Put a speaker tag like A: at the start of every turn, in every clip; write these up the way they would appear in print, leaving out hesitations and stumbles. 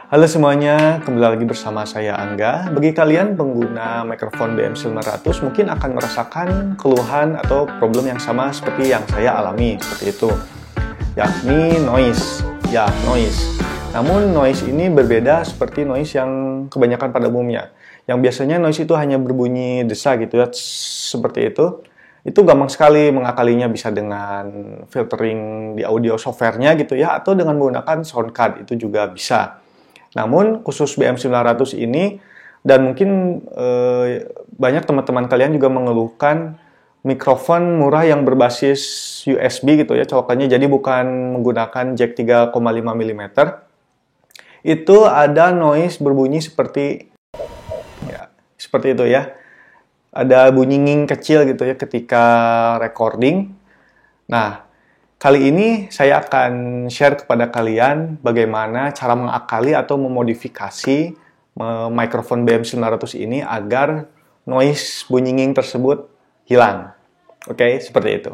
A: Halo semuanya, kembali lagi bersama saya Angga. Bagi kalian pengguna mikrofon BM900 mungkin akan merasakan keluhan atau problem yang sama seperti yang saya alami, seperti itu, yakni noise. Namun noise ini berbeda seperti noise yang kebanyakan pada umumnya. Yang biasanya noise itu hanya berbunyi desa gitu ya, seperti itu. Itu gampang sekali mengakalinya, bisa dengan filtering di audio software-nya gitu ya, atau dengan menggunakan sound card itu juga bisa. Namun khusus BM900 ini, dan mungkin banyak teman-teman kalian juga mengeluhkan mikrofon murah yang berbasis USB gitu ya, colokannya jadi bukan menggunakan jack 3,5 mm. Itu ada noise berbunyi seperti itu ya. Ada bunyi nging kecil gitu ya ketika recording. Nah, kali ini saya akan share kepada kalian bagaimana cara mengakali atau memodifikasi mikrofon BM900 ini agar noise bunyi nging tersebut hilang. Oke, seperti itu.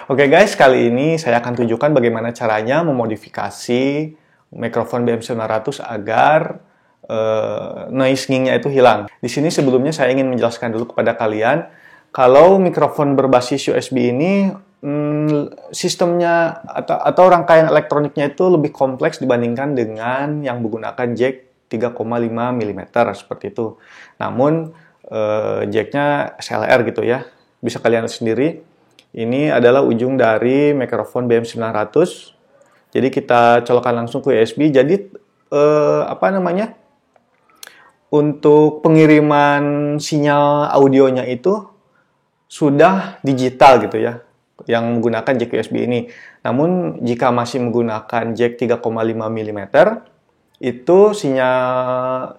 A: Oke guys, kali ini saya akan tunjukkan bagaimana caranya memodifikasi mikrofon BM900 agar noise ngingnya itu hilang. Di sini sebelumnya saya ingin menjelaskan dulu kepada kalian kalau mikrofon berbasis USB ini sistemnya atau rangkaian elektroniknya itu lebih kompleks dibandingkan dengan yang menggunakan jack 3,5 mm seperti itu. Namun jacknya SLR gitu ya. Bisa kalian lihat sendiri. Ini adalah ujung dari mikrofon BM900. Jadi kita colokkan langsung ke USB. Jadi untuk pengiriman sinyal audionya itu sudah digital gitu ya, yang menggunakan jack USB ini. Namun jika masih menggunakan jack 3,5 mm, itu sinyal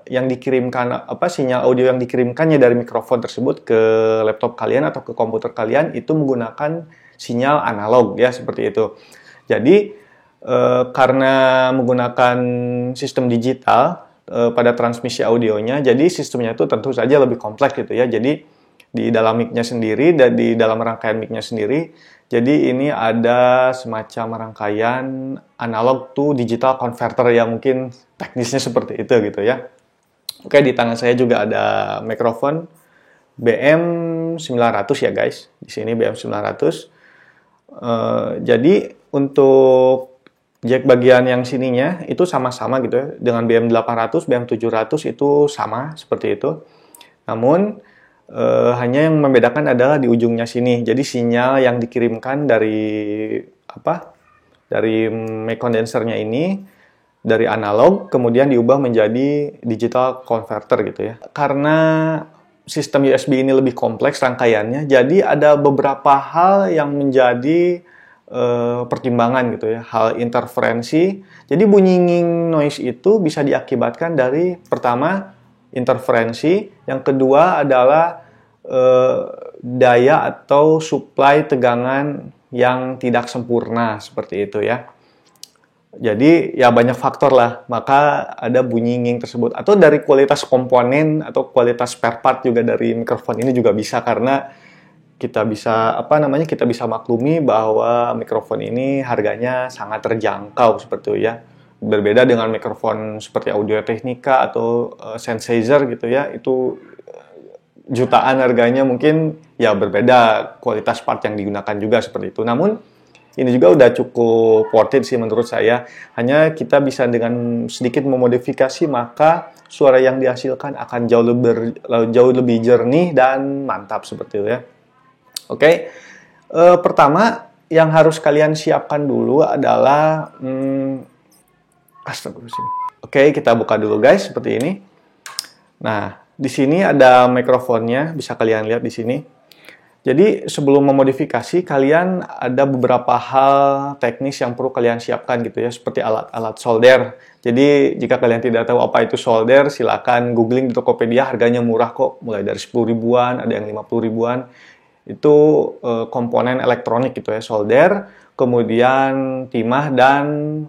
A: audio yang dikirimkannya dari mikrofon tersebut ke laptop kalian atau ke komputer kalian itu menggunakan sinyal analog ya, seperti itu. Jadi karena menggunakan sistem digital pada transmisi audionya, jadi sistemnya itu tentu saja lebih kompleks gitu ya. Jadi di dalam mic-nya sendiri dan di dalam rangkaian mic-nya sendiri. Jadi ini ada semacam rangkaian analog to digital converter yang mungkin teknisnya seperti itu gitu ya. Oke, di tangan saya juga ada mikrofon BM900 ya guys. Di sini BM900. Jadi untuk jack bagian yang sininya itu sama-sama gitu ya. Dengan BM800, BM700 itu sama seperti itu. Namun hanya yang membedakan adalah di ujungnya sini. Jadi sinyal yang dikirimkan dari mic condensernya ini dari analog kemudian diubah menjadi digital converter gitu ya. Karena sistem USB ini lebih kompleks rangkaiannya, jadi ada beberapa hal yang menjadi pertimbangan gitu ya. Hal interferensi. Jadi bunyi nging noise itu bisa diakibatkan dari pertama interferensi, yang kedua adalah daya atau suplai tegangan yang tidak sempurna seperti itu ya. Jadi ya banyak faktor lah, maka ada bunyi nging tersebut. Atau dari kualitas komponen atau kualitas spare part juga dari mikrofon ini juga bisa, karena kita bisa maklumi bahwa mikrofon ini harganya sangat terjangkau seperti itu ya. Berbeda dengan mikrofon seperti Audio Technica atau Sennheiser gitu ya, itu jutaan harganya, mungkin ya berbeda kualitas part yang digunakan juga seperti itu. Namun ini juga udah cukup worth it sih menurut saya. Hanya kita bisa dengan sedikit memodifikasi, maka suara yang dihasilkan akan jauh lebih jernih dan mantap seperti itu ya. Oke. Pertama yang harus kalian siapkan dulu adalah Oke, kita buka dulu guys seperti ini. Nah, di sini ada mikrofonnya, bisa kalian lihat di sini. Jadi sebelum memodifikasi, kalian ada beberapa hal teknis yang perlu kalian siapkan gitu ya, seperti alat-alat solder. Jadi jika kalian tidak tahu apa itu solder, silakan googling di Tokopedia, harganya murah kok, mulai dari 10 ribuan, ada yang 50 ribuan. Itu komponen elektronik gitu ya, solder, kemudian timah dan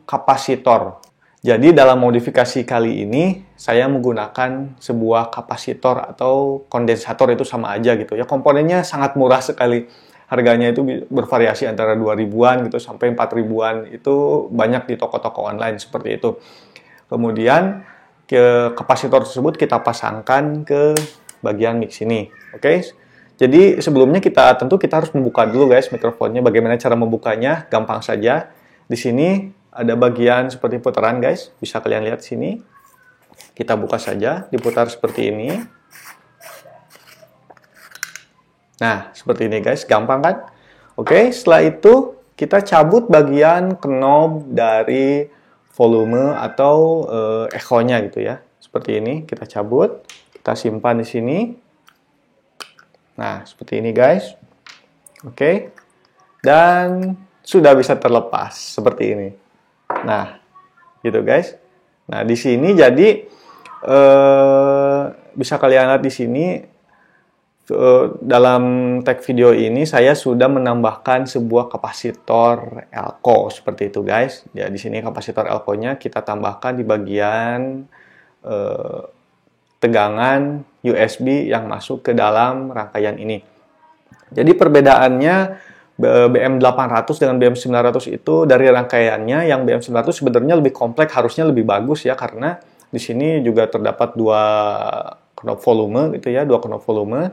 A: kapasitor. Jadi dalam modifikasi kali ini saya menggunakan sebuah kapasitor atau kondensator, itu sama aja gitu ya. Komponennya sangat murah sekali. Harganya itu bervariasi antara 2 ribuan gitu sampai 4 ribuan. Itu banyak di toko-toko online seperti itu. Kemudian kapasitor tersebut kita pasangkan ke bagian mic sini. Oke. Jadi sebelumnya kita harus membuka dulu guys mikrofonnya. Bagaimana cara membukanya? Gampang saja. Di sini ada bagian seperti putaran guys. Bisa kalian lihat sini. Kita buka saja, diputar seperti ini. Nah, seperti ini guys, gampang kan? Oke, setelah itu kita cabut bagian knob dari volume atau echo-nya gitu ya. Seperti ini, kita cabut, kita simpan di sini. Nah, seperti ini guys. Oke. Dan sudah bisa terlepas seperti ini. Nah, gitu guys. Nah, di sini jadi bisa kalian lihat di sini dalam tag video ini saya sudah menambahkan sebuah kapasitor elko seperti itu guys. Ya di sini kapasitor elko-nya kita tambahkan di bagian tegangan USB yang masuk ke dalam rangkaian ini. Jadi perbedaannya BM800 dengan BM900 itu dari rangkaiannya, yang BM900 sebenarnya lebih kompleks, harusnya lebih bagus ya, karena di sini juga terdapat dua knob volume gitu ya, dua knob volume.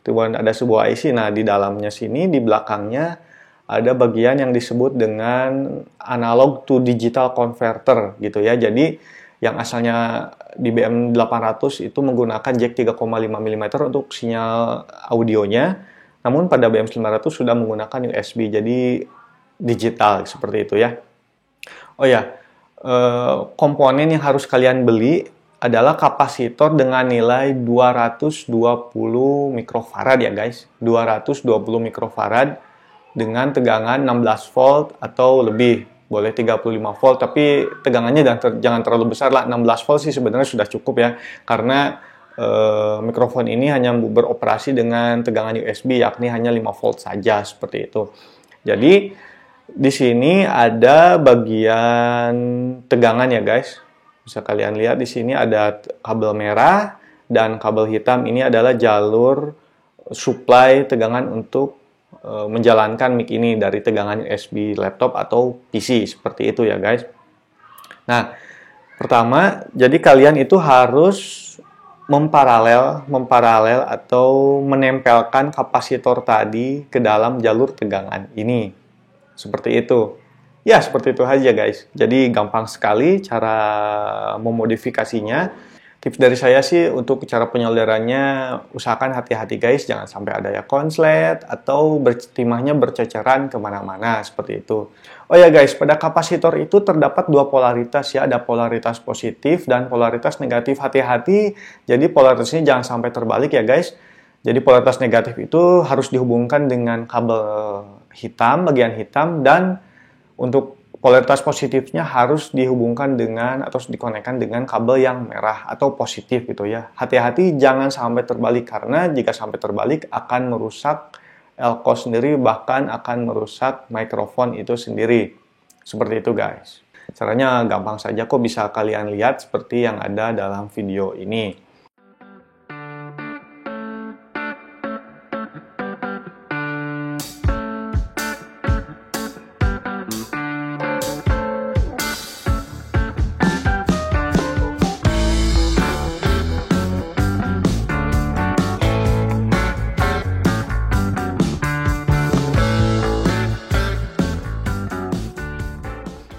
A: Kemudian ada sebuah IC. Nah, di dalamnya sini, di belakangnya ada bagian yang disebut dengan analog to digital converter gitu ya. Jadi yang asalnya di BM800 itu menggunakan jack 3,5 mm untuk sinyal audionya. Namun pada BM900 sudah menggunakan USB, jadi digital seperti itu ya. Oh ya, komponen yang harus kalian beli adalah kapasitor dengan nilai 220 mikrofarad ya guys. 220 mikrofarad dengan tegangan 16 volt atau lebih. Boleh 35 volt, tapi tegangannya jangan terlalu besar lah. 16 volt sih sebenarnya sudah cukup ya. Karena mikrofon ini hanya beroperasi dengan tegangan USB, yakni hanya 5 volt saja, seperti itu. Jadi di sini ada bagian tegangan ya guys. Bisa kalian lihat di sini ada kabel merah dan kabel hitam. Ini adalah jalur supply tegangan untuk menjalankan mic ini dari tegangan USB laptop atau PC, seperti itu ya guys. Nah, pertama, jadi kalian itu harus memparalel atau menempelkan kapasitor tadi ke dalam jalur tegangan ini. Seperti itu. Ya, seperti itu aja guys. Jadi gampang sekali cara memodifikasinya. Tips dari saya sih untuk cara penyolderannya, usahakan hati-hati guys. Jangan sampai ada ya konslet atau timahnya berceceran kemana-mana, seperti itu. Oh ya guys, pada kapasitor itu terdapat dua polaritas ya. Ada polaritas positif dan polaritas negatif. Hati-hati, jadi polaritasnya jangan sampai terbalik ya guys. Jadi polaritas negatif itu harus dihubungkan dengan kabel hitam, bagian hitam, dan untuk polaritas positifnya harus dihubungkan dengan atau dikonekkan dengan kabel yang merah atau positif gitu ya. Hati-hati jangan sampai terbalik, karena jika sampai terbalik akan merusak elko sendiri, bahkan akan merusak mikrofon itu sendiri. Seperti itu guys. Caranya gampang saja kok, bisa kalian lihat seperti yang ada dalam video ini.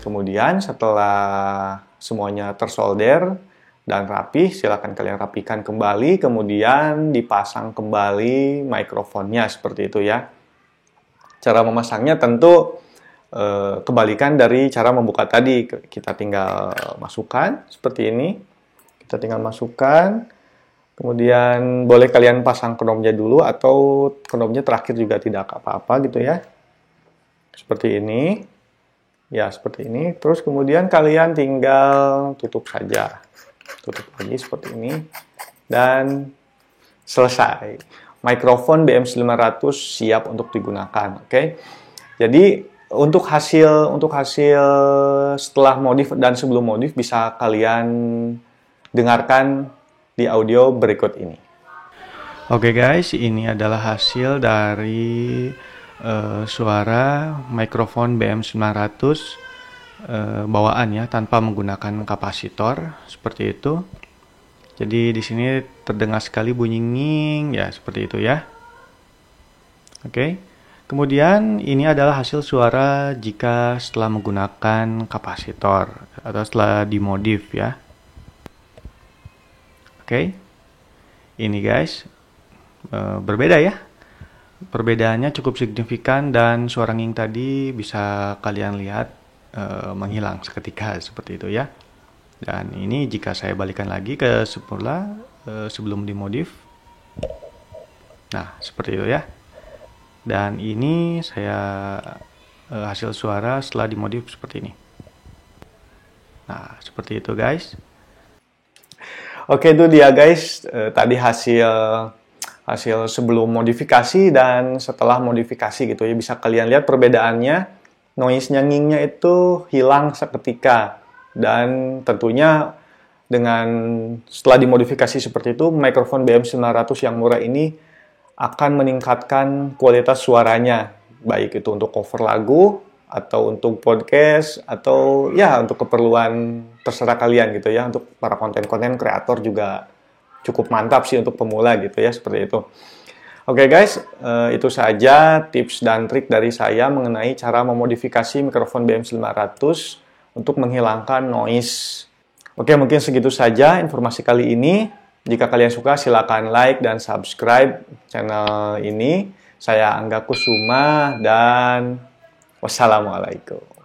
A: Kemudian setelah semuanya tersolder dan rapi, silakan kalian rapikan kembali, kemudian dipasang kembali mikrofonnya seperti itu ya. Cara memasangnya tentu kebalikan dari cara membuka tadi. Kita tinggal masukkan seperti ini. Kita tinggal masukkan, kemudian boleh kalian pasang knobnya dulu atau knobnya terakhir juga tidak apa-apa gitu ya. Seperti ini. Ya, seperti ini. Terus kemudian kalian tinggal tutup saja. Tutup lagi seperti ini. Dan selesai. Mikrofon BM900 siap untuk digunakan. Oke. Jadi untuk hasil setelah modif dan sebelum modif bisa kalian dengarkan di audio berikut ini. Oke guys, ini adalah hasil dari suara mikrofon BM900 bawaan ya, tanpa menggunakan kapasitor seperti itu. Jadi di sini terdengar sekali bunyi nging ya, seperti itu ya. Oke. Kemudian ini adalah hasil suara jika setelah menggunakan kapasitor atau setelah dimodif ya. Oke. Ini guys berbeda ya. Perbedaannya cukup signifikan dan suara nging tadi bisa kalian lihat menghilang seketika seperti itu ya. Dan ini jika saya balikan lagi ke semula sebelum dimodif. Nah, seperti itu ya. Dan ini saya hasil suara setelah dimodif seperti ini. Nah, seperti itu guys. Oke, itu dia guys. Tadi hasil sebelum modifikasi dan setelah modifikasi gitu ya. Bisa kalian lihat perbedaannya. Noise-nya, ngingnya itu hilang seketika. Dan tentunya dengan setelah dimodifikasi seperti itu, mikrofon BM900 yang murah ini akan meningkatkan kualitas suaranya, baik itu untuk cover lagu atau untuk podcast atau ya untuk keperluan terserah kalian gitu ya. Untuk para konten-konten kreator juga cukup mantap sih untuk pemula gitu ya, seperti itu. Oke guys, itu saja tips dan trik dari saya mengenai cara memodifikasi mikrofon BM900 untuk menghilangkan noise. Oke, mungkin segitu saja informasi kali ini. Jika kalian suka, silakan like dan subscribe channel ini. Saya Angga Kusuma dan wassalamualaikum.